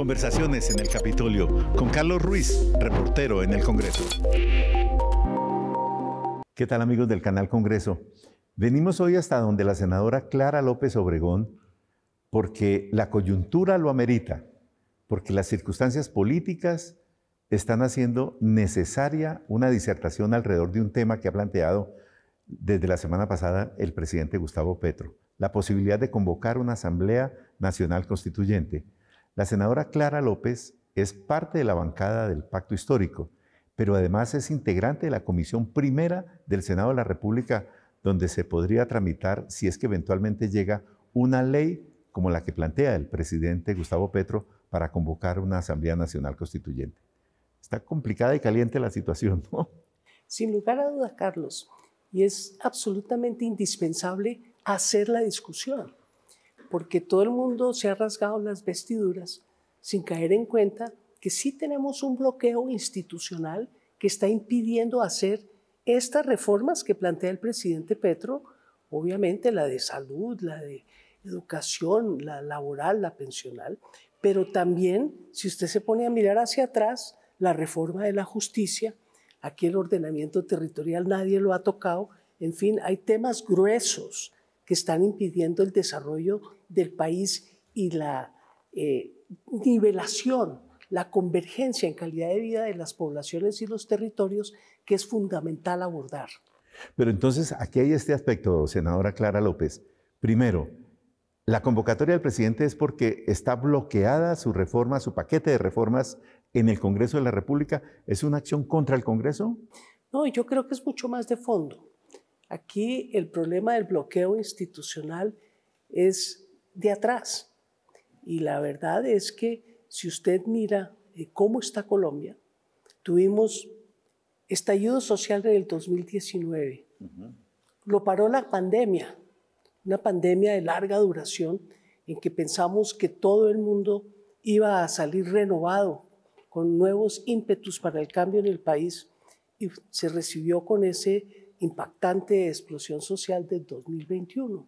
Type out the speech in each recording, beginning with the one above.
Conversaciones en el Capitolio con Carlos Ruiz, reportero en el Congreso. ¿Qué tal, amigos del canal Congreso? Venimos hoy hasta donde la senadora Clara López Obregón porque la coyuntura lo amerita, porque las circunstancias políticas están haciendo necesaria una disertación alrededor de un tema que ha planteado desde la semana pasada el presidente Gustavo Petro, la posibilidad de convocar una Asamblea Nacional Constituyente. La senadora Clara López es parte de la bancada del Pacto Histórico, pero además es integrante de la Comisión Primera del Senado de la República, donde se podría tramitar, si es que eventualmente llega, una ley como la que plantea el presidente Gustavo Petro para convocar una Asamblea Nacional Constituyente. Está complicada y caliente la situación, ¿no? Sin lugar a dudas, Carlos, y es absolutamente indispensable hacer la discusión, porque todo el mundo se ha rasgado las vestiduras sin caer en cuenta que sí tenemos un bloqueo institucional que está impidiendo hacer estas reformas que plantea el presidente Petro, obviamente la de salud, la de educación, la laboral, la pensional, pero también, si usted se pone a mirar hacia atrás, la reforma de la justicia, aquí el ordenamiento territorial nadie lo ha tocado, en fin, hay temas gruesos que están impidiendo el desarrollo del país y la nivelación, la convergencia en calidad de vida de las poblaciones y los territorios que es fundamental abordar. Pero entonces aquí hay este aspecto, senadora Clara López. Primero, la convocatoria del presidente es porque está bloqueada su reforma, su paquete de reformas en el Congreso de la República. ¿Es una acción contra el Congreso? No, yo creo que es mucho más de fondo. Aquí el problema del bloqueo institucional es de atrás. Y la verdad es que si usted mira cómo está Colombia, tuvimos estallido social en el 2019. Lo paró la pandemia, una pandemia de larga duración en que pensamos que todo el mundo iba a salir renovado, con nuevos ímpetus para el cambio en el país, y se recibió con ese impactante explosión social del 2021.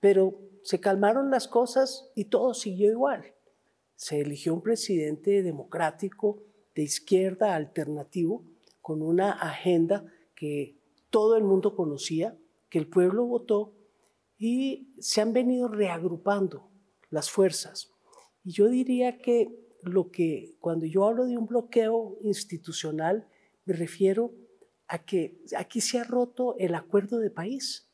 Pero se calmaron las cosas y todo siguió igual. Se eligió un presidente democrático, de izquierda, alternativo, con una agenda que todo el mundo conocía, que el pueblo votó, y se han venido reagrupando las fuerzas. Y yo diría que cuando yo hablo de un bloqueo institucional, me refiero a que aquí se ha roto el acuerdo de país.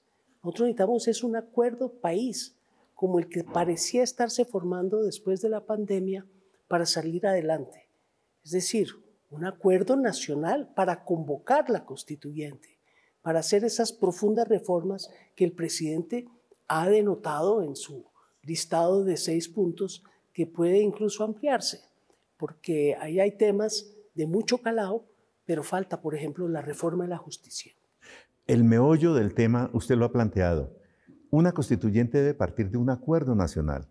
Nosotros necesitamos es un acuerdo país, como el que parecía estarse formando después de la pandemia para salir adelante. Es decir, un acuerdo nacional para convocar la constituyente, para hacer esas profundas reformas que el presidente ha denotado en su listado de 6 puntos, que puede incluso ampliarse, porque ahí hay temas de mucho calado, pero falta, por ejemplo, la reforma de la justicia. El meollo del tema, usted lo ha planteado. Una constituyente debe partir de un acuerdo nacional.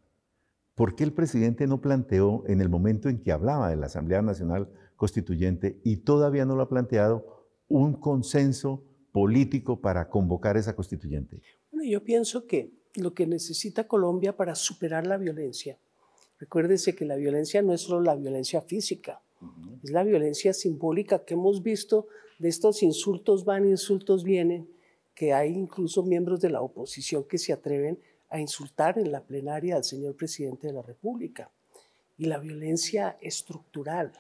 ¿Por qué el presidente no planteó en el momento en que hablaba de la Asamblea Nacional Constituyente y todavía no lo ha planteado un consenso político para convocar esa constituyente? Bueno, yo pienso que lo que necesita Colombia para superar la violencia, recuérdese que la violencia no es solo la violencia física, es la violencia simbólica que hemos visto de estos insultos van, insultos vienen, que hay incluso miembros de la oposición que se atreven a insultar en la plenaria al señor presidente de la República. Y la violencia estructural,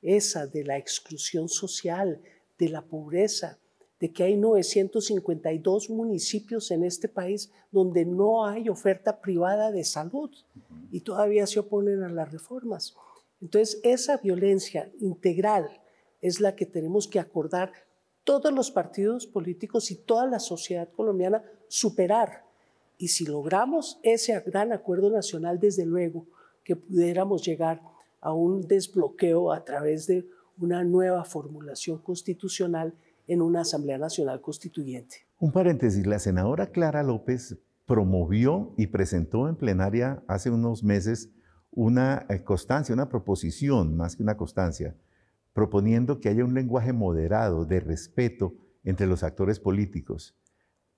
esa de la exclusión social, de la pobreza, de que hay 952 municipios en este país donde no hay oferta privada de salud y todavía se oponen a las reformas. Entonces, esa violencia integral es la que tenemos que acordar todos los partidos políticos y toda la sociedad colombiana superar. Y si logramos ese gran acuerdo nacional, desde luego que pudiéramos llegar a un desbloqueo a través de una nueva formulación constitucional en una Asamblea Nacional Constituyente. Un paréntesis, la senadora Clara López promovió y presentó en plenaria hace unos meses una constancia, una proposición, más que una constancia, proponiendo que haya un lenguaje moderado de respeto entre los actores políticos.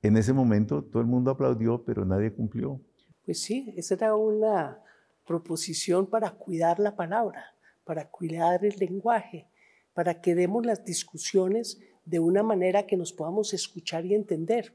En ese momento todo el mundo aplaudió, pero nadie cumplió. Pues sí, esa era una proposición para cuidar la palabra, para cuidar el lenguaje, para que demos las discusiones de una manera que nos podamos escuchar y entender.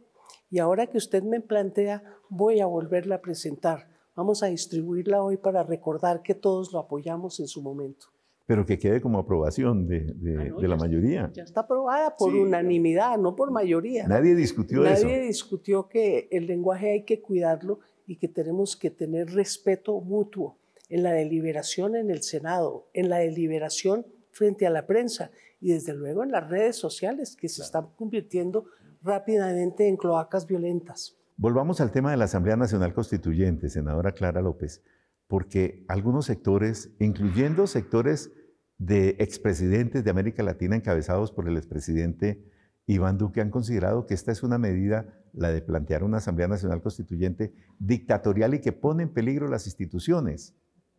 Y ahora que usted me plantea, voy a volverla a presentar. Vamos a distribuirla hoy para recordar que todos lo apoyamos en su momento. Pero que quede como aprobación de la mayoría. Ya está aprobada por unanimidad, no por mayoría. Nadie discutió eso. Nadie discutió que el lenguaje hay que cuidarlo y que tenemos que tener respeto mutuo en la deliberación en el Senado, en la deliberación frente a la prensa y desde luego en las redes sociales que se están convirtiendo rápidamente en cloacas violentas. Volvamos al tema de la Asamblea Nacional Constituyente, senadora Clara López, porque algunos sectores, incluyendo sectores de expresidentes de América Latina encabezados por el expresidente Iván Duque, han considerado que esta es una medida, la de plantear una Asamblea Nacional Constituyente, dictatorial y que pone en peligro las instituciones.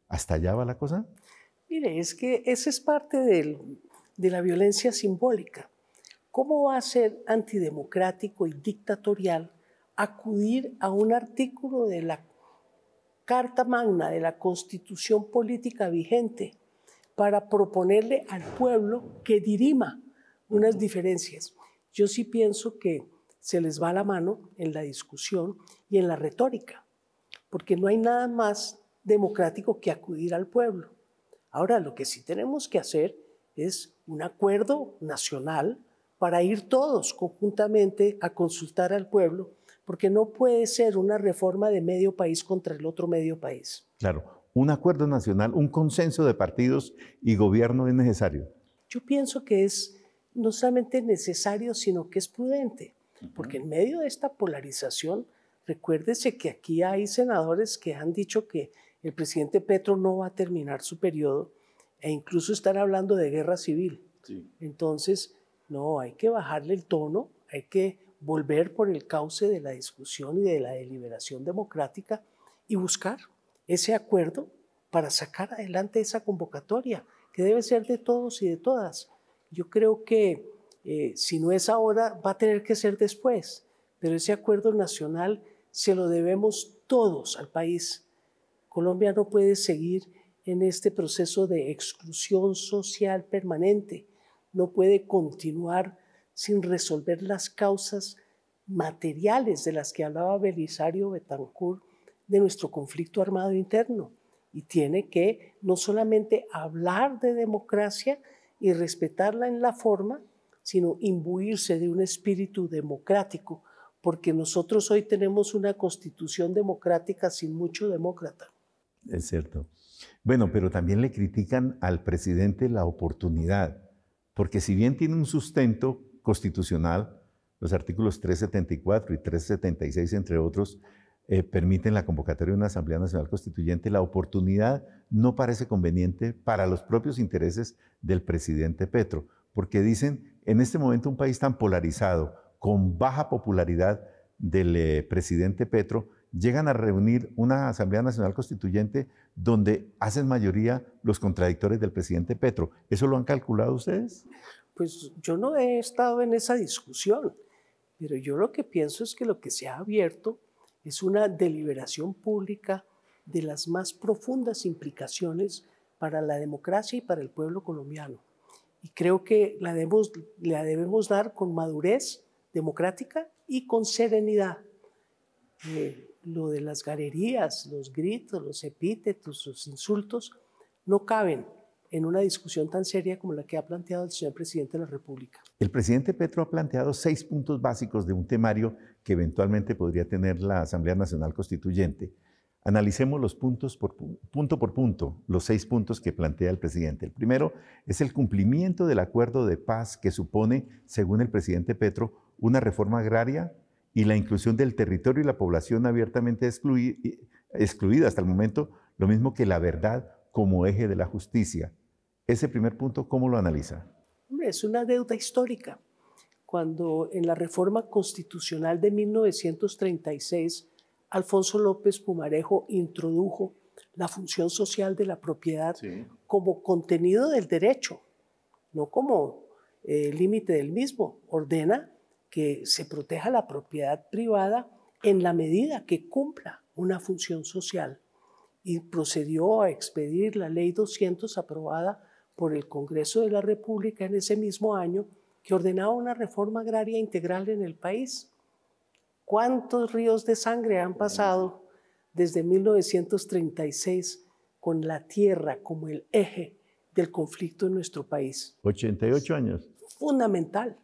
¿Hasta allá va la cosa? Mire, es que esa es parte de la violencia simbólica. ¿Cómo va a ser antidemocrático y dictatorial acudir a un artículo de la Carta Magna de la Constitución Política vigente para proponerle al pueblo que dirima unas diferencias? Yo sí pienso que se les va la mano en la discusión y en la retórica, porque no hay nada más democrático que acudir al pueblo. Ahora, lo que sí tenemos que hacer es un acuerdo nacional para ir todos conjuntamente a consultar al pueblo, porque no puede ser una reforma de medio país contra el otro medio país. Claro, un acuerdo nacional, un consenso de partidos y gobierno es necesario. Yo pienso que es no solamente necesario, sino que es prudente, porque en medio de esta polarización, recuérdese que aquí hay senadores que han dicho que el presidente Petro no va a terminar su periodo e incluso están hablando de guerra civil. Sí. Entonces, no, hay que bajarle el tono, hay que volver por el cauce de la discusión y de la deliberación democrática y buscar ese acuerdo para sacar adelante esa convocatoria, que debe ser de todos y de todas. Yo creo que si no es ahora, va a tener que ser después, pero ese acuerdo nacional se lo debemos todos al país. Colombia no puede seguir en este proceso de exclusión social permanente, no puede continuar sin resolver las causas materiales de las que hablaba Belisario Betancur de nuestro conflicto armado interno. Y tiene que no solamente hablar de democracia y respetarla en la forma, sino imbuirse de un espíritu democrático, porque nosotros hoy tenemos una constitución democrática sin mucho demócrata. Es cierto. Bueno, pero también le critican al presidente la oportunidad, porque si bien tiene un sustento constitucional, los artículos 374 y 376, entre otros, permiten la convocatoria de una Asamblea Nacional Constituyente, la oportunidad no parece conveniente para los propios intereses del presidente Petro, porque dicen, en este momento un país tan polarizado, con baja popularidad del presidente Petro, llegan a reunir una Asamblea Nacional Constituyente donde hacen mayoría los contradictores del presidente Petro. ¿Eso lo han calculado ustedes? Pues yo no he estado en esa discusión, pero yo lo que pienso es que lo que se ha abierto es una deliberación pública de las más profundas implicaciones para la democracia y para el pueblo colombiano. Y creo que la debemos dar con madurez democrática y con serenidad. Lo de las galerías, los gritos, los epítetos, los insultos, no caben en una discusión tan seria como la que ha planteado el señor presidente de la República. El presidente Petro ha planteado 6 puntos básicos de un temario que eventualmente podría tener la Asamblea Nacional Constituyente. Analicemos los puntos punto por punto, los 6 puntos que plantea el presidente. El primero es el cumplimiento del acuerdo de paz que supone, según el presidente Petro, una reforma agraria y la inclusión del territorio y la población abiertamente excluida hasta el momento, lo mismo que la verdad como eje de la justicia. Ese primer punto, ¿cómo lo analiza? Es una deuda histórica. Cuando en la reforma constitucional de 1936, Alfonso López Pumarejo introdujo la función social de la propiedad como contenido del derecho, no como límite del mismo. Ordena que se proteja la propiedad privada en la medida que cumpla una función social. y procedió a expedir la Ley 200 aprobada por el Congreso de la República en ese mismo año, que ordenaba una reforma agraria integral en el país. ¿Cuántos ríos de sangre han pasado desde 1936 con la tierra como el eje del conflicto en nuestro país? 88 años. Fundamental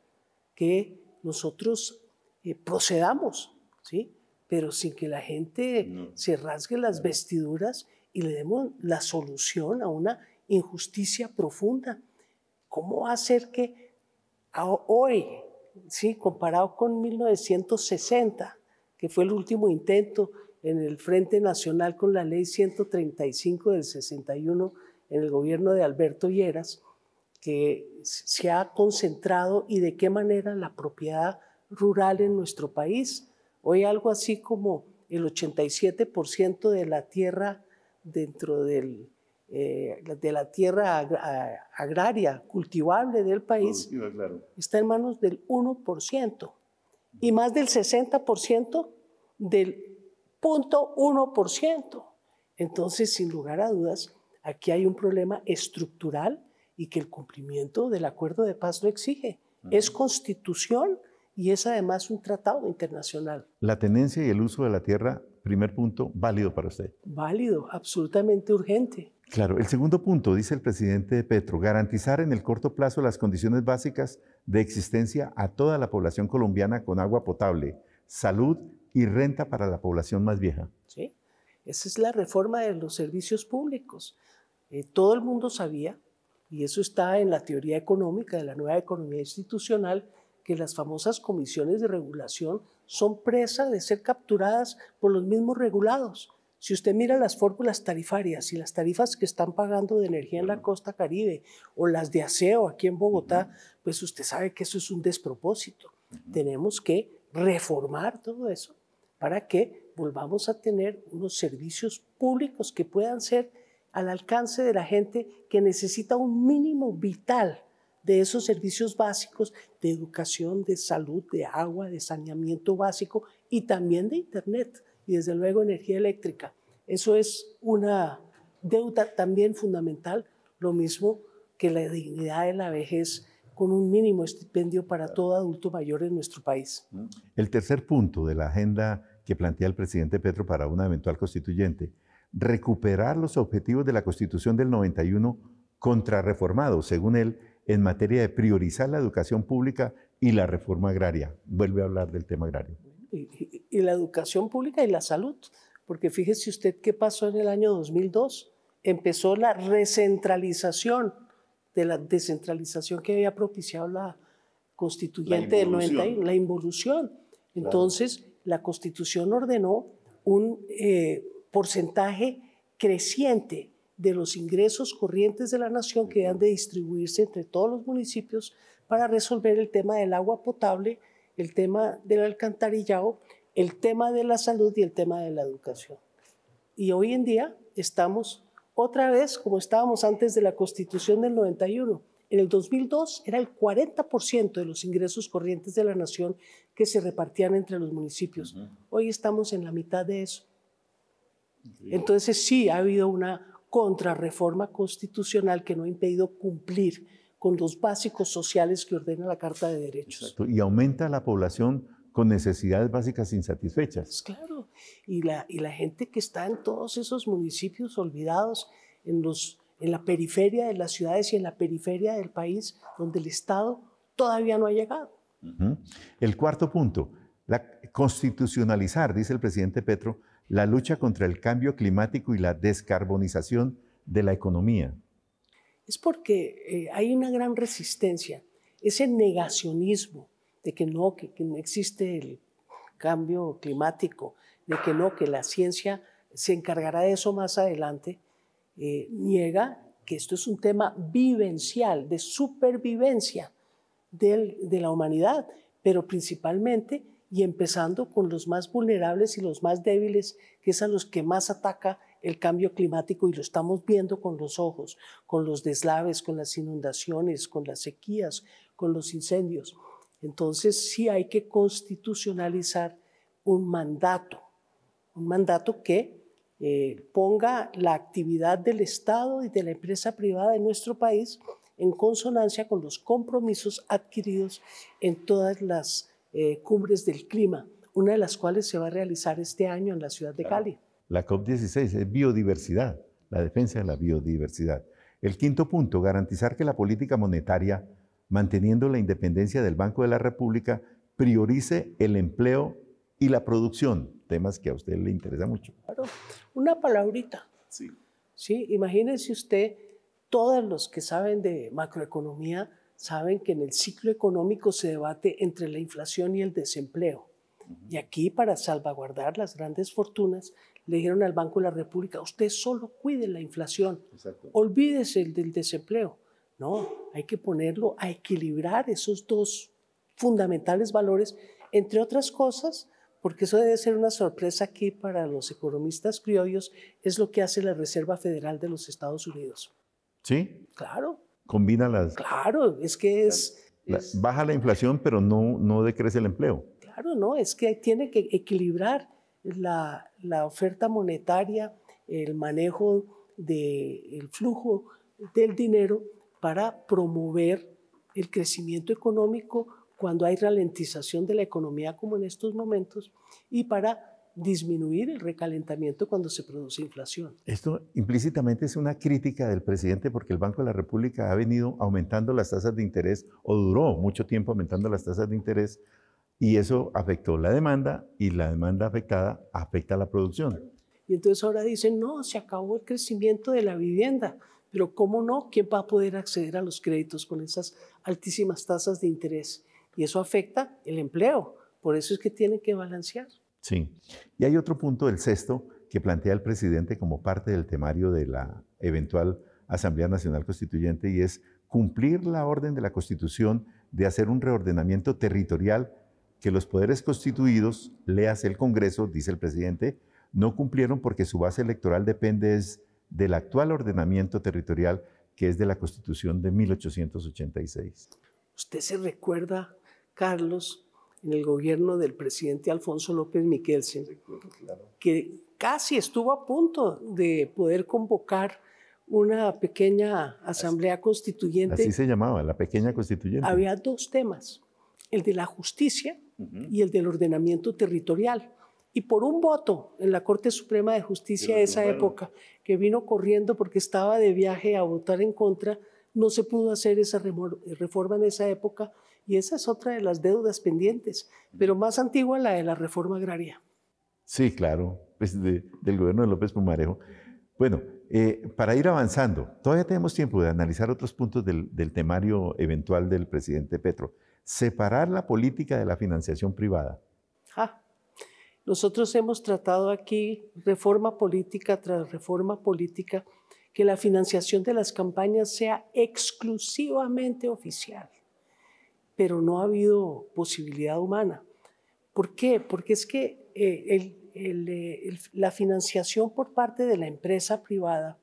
que nosotros procedamos, ¿sí? Pero sin que la gente se rasgue las vestiduras y le demos la solución a una injusticia profunda. ¿Cómo hacer que hoy, ¿sí?, comparado con 1960, que fue el último intento en el Frente Nacional con la Ley 135 del 61 en el gobierno de Alberto Lleras, que se ha concentrado y de qué manera la propiedad rural en nuestro país? Hoy algo así como el 87% de la tierra dentro de la tierra agraria cultivable del país está en manos del 1% y más del 60% del 0.1%. Entonces, sin lugar a dudas, aquí hay un problema estructural y que el cumplimiento del acuerdo de paz lo exige. Es constitución y es además un tratado internacional. La tenencia y el uso de la tierra, primer punto, válido para usted. Válido, absolutamente urgente. Claro. El segundo punto, dice el presidente Petro, garantizar en el corto plazo las condiciones básicas de existencia a toda la población colombiana con agua potable, salud y renta para la población más vieja. Sí, esa es la reforma de los servicios públicos. Todo el mundo sabía, y eso está en la teoría económica de la nueva economía institucional, que las famosas comisiones de regulación son presa de ser capturadas por los mismos regulados. Si usted mira las fórmulas tarifarias y las tarifas que están pagando de energía en la costa Caribe o las de aseo aquí en Bogotá, pues usted sabe que eso es un despropósito. Tenemos que reformar todo eso para que volvamos a tener unos servicios públicos que puedan ser al alcance de la gente que necesita un mínimo vital de esos servicios básicos de educación, de salud, de agua, de saneamiento básico y también de internet y desde luego energía eléctrica. Eso es una deuda también fundamental, lo mismo que la dignidad de la vejez con un mínimo estipendio para todo adulto mayor en nuestro país. El tercer punto de la agenda que plantea el presidente Petro para una eventual constituyente, recuperar los objetivos de la Constitución del 91 contrarreformados, según él, en materia de priorizar la educación pública y la reforma agraria. Vuelve a hablar del tema agrario. Y la educación pública y la salud, porque fíjese usted qué pasó en el año 2002. Empezó la recentralización de la descentralización que había propiciado la constituyente del 91, la involución. Entonces, la Constitución ordenó un porcentaje creciente de los ingresos corrientes de la nación que han de distribuirse entre todos los municipios para resolver el tema del agua potable, el tema del alcantarillado, el tema de la salud y el tema de la educación. Y hoy en día estamos otra vez como estábamos antes de la Constitución del 91. En el 2002 era el 40% de los ingresos corrientes de la nación que se repartían entre los municipios. Hoy estamos en la mitad de eso. Entonces sí ha habido una contrarreforma constitucional que no ha impedido cumplir con los básicos sociales que ordena la Carta de Derechos. Exacto. Y aumenta la población con necesidades básicas insatisfechas. Pues claro, y la gente que está en todos esos municipios olvidados, en la periferia de las ciudades y en la periferia del país, donde el Estado todavía no ha llegado. El cuarto punto, constitucionalizar, dice el presidente Petro, la lucha contra el cambio climático y la descarbonización de la economía. Es porque hay una gran resistencia, ese negacionismo de que no existe el cambio climático, de que la ciencia se encargará de eso más adelante, niega que esto es un tema vivencial, de supervivencia de la humanidad, pero principalmente y empezando con los más vulnerables y los más débiles, que es a los que más ataca el cambio climático y lo estamos viendo con los ojos, con los deslaves, con las inundaciones, con las sequías, con los incendios. Entonces sí hay que constitucionalizar un mandato que ponga la actividad del Estado y de la empresa privada en nuestro país en consonancia con los compromisos adquiridos en todas las cumbres del clima, una de las cuales se va a realizar este año en la ciudad de Cali. La COP16 es biodiversidad, la defensa de la biodiversidad. El quinto punto, garantizar que la política monetaria, manteniendo la independencia del Banco de la República, priorice el empleo y la producción, temas que a usted le interesa mucho. Claro, una palabrita. Sí. Sí, imagínense usted, todos los que saben de macroeconomía saben que en el ciclo económico se debate entre la inflación y el desempleo. Y aquí, para salvaguardar las grandes fortunas, le dijeron al Banco de la República, usted solo cuide la inflación, olvídese del desempleo. No, hay que ponerlo a equilibrar esos dos fundamentales valores, entre otras cosas, porque eso debe ser una sorpresa aquí para los economistas criollos, es lo que hace la Reserva Federal de los Estados Unidos. ¿Sí? Claro. Combina las... Claro, es que baja la inflación, pero no decrece el empleo. Claro, no, es que tiene que equilibrar la oferta monetaria, el manejo del flujo del dinero para promover el crecimiento económico cuando hay ralentización de la economía como en estos momentos y para disminuir el recalentamiento cuando se produce inflación. Esto implícitamente es una crítica del presidente porque el Banco de la República ha venido aumentando las tasas de interés o duró mucho tiempo aumentando las tasas de interés y eso afectó la demanda y la demanda afectada afecta a la producción. Y entonces ahora dicen, no, se acabó el crecimiento de la vivienda, pero ¿cómo no? ¿Quién va a poder acceder a los créditos con esas altísimas tasas de interés? Y eso afecta el empleo, por eso es que tienen que balancear. Sí, y hay otro punto, el sexto, que plantea el presidente como parte del temario de la eventual Asamblea Nacional Constituyente y es cumplir la orden de la Constitución de hacer un reordenamiento territorial que los poderes constituidos, léase el Congreso, dice el presidente, no cumplieron porque su base electoral depende del actual ordenamiento territorial que es de la Constitución de 1886. Usted se recuerda, Carlos, en el gobierno del presidente Alfonso López Miquelsen, que casi estuvo a punto de poder convocar una pequeña asamblea constituyente. Así se llamaba, la pequeña constituyente. Había dos temas, el de la justicia y el del ordenamiento territorial. Y por un voto en la Corte Suprema de Justicia de esa época, que vino corriendo porque estaba de viaje a votar en contra, no se pudo hacer esa reforma en esa época. Y esa es otra de las deudas pendientes, pero más antigua, la de la reforma agraria. Sí, claro, pues del gobierno de López Pumarejo. Bueno, para ir avanzando, todavía tenemos tiempo de analizar otros puntos del temario eventual del presidente Petro. Separar la política de la financiación privada. Nosotros hemos tratado aquí, reforma política tras reforma política, que la financiación de las campañas sea exclusivamente oficial. Pero no ha habido posibilidad humana. ¿Por qué? Porque es que la financiación por parte de la empresa privada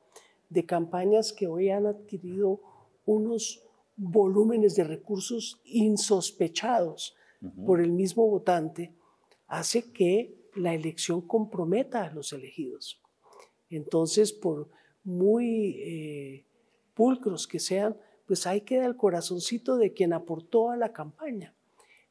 de campañas que hoy han adquirido unos volúmenes de recursos insospechados por el mismo votante, hace que la elección comprometa a los elegidos. Entonces, por muy pulcros que sean, pues ahí queda el corazoncito de quien aportó a la campaña.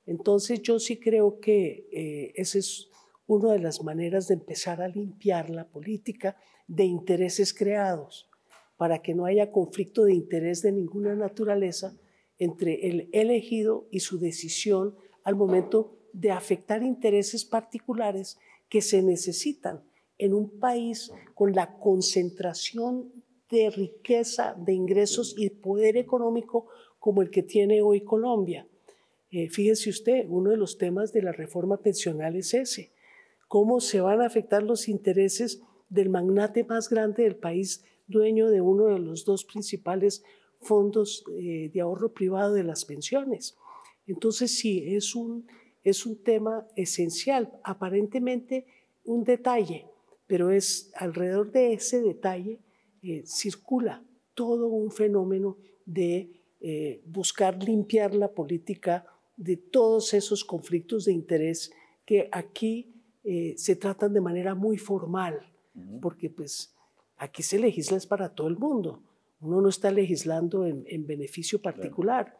Entonces yo sí creo que esa es una de las maneras de empezar a limpiar la política de intereses creados, para que no haya conflicto de interés de ninguna naturaleza entre el elegido y su decisión al momento de afectar intereses particulares que se necesitan en un país con la concentración de riqueza, de ingresos y poder económico como el que tiene hoy Colombia. Fíjese usted, uno de los temas de la reforma pensional es ese. ¿Cómo se van a afectar los intereses del magnate más grande del país, dueño de uno de los dos principales fondos de ahorro privado de las pensiones? Entonces sí, es un tema esencial, aparentemente un detalle, pero es alrededor de ese detalle circula todo un fenómeno de buscar limpiar la política de todos esos conflictos de interés que aquí se tratan de manera muy formal, porque pues aquí se legisla es para todo el mundo. Uno no está legislando en beneficio particular,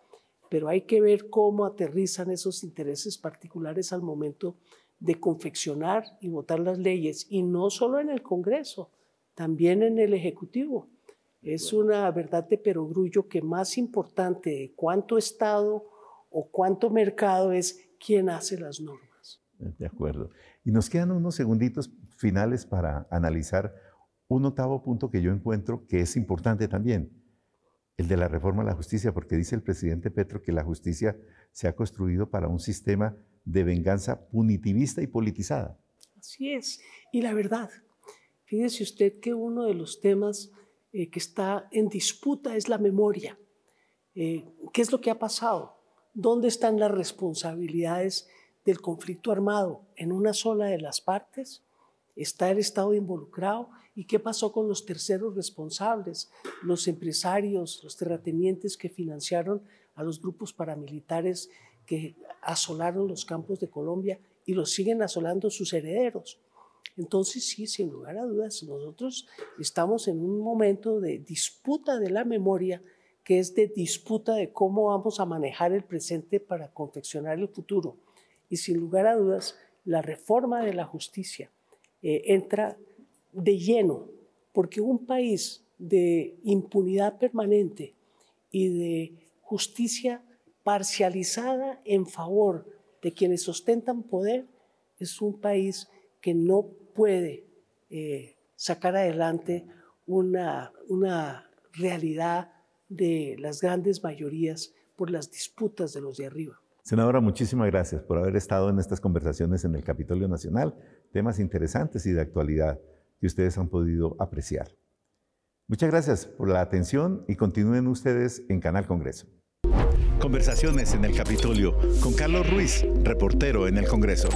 pero hay que ver cómo aterrizan esos intereses particulares al momento de confeccionar y votar las leyes, y no solo en el Congreso, también en el Ejecutivo. Es una verdad de perogrullo que más importante de cuánto Estado o cuánto mercado es quién hace las normas. De acuerdo. Y nos quedan unos segunditos finales para analizar un octavo punto que yo encuentro que es importante también, el de la reforma a la justicia, porque dice el presidente Petro que la justicia se ha construido para un sistema de venganza punitivista y politizada. Así es. Y la verdad, fíjese usted que uno de los temas que está en disputa es la memoria. ¿Qué es lo que ha pasado? ¿Dónde están las responsabilidades del conflicto armado? ¿En una sola de las partes? ¿Está el Estado involucrado? ¿Y qué pasó con los terceros responsables? Los empresarios, los terratenientes que financiaron a los grupos paramilitares que asolaron los campos de Colombia y los siguen asolando sus herederos. Entonces sí, sin lugar a dudas, nosotros estamos en un momento de disputa de la memoria, que es de disputa de cómo vamos a manejar el presente para confeccionar el futuro. Y sin lugar a dudas, la reforma de la justicia entra de lleno, porque un país de impunidad permanente y de justicia parcializada en favor de quienes ostentan poder es un país que no puede sacar adelante una realidad de las grandes mayorías por las disputas de los de arriba. Senadora, muchísimas gracias por haber estado en estas conversaciones en el Capitolio Nacional, temas interesantes y de actualidad que ustedes han podido apreciar. Muchas gracias por la atención y continúen ustedes en Canal Congreso. Conversaciones en el Capitolio con Carlos Ruiz, reportero en el Congreso.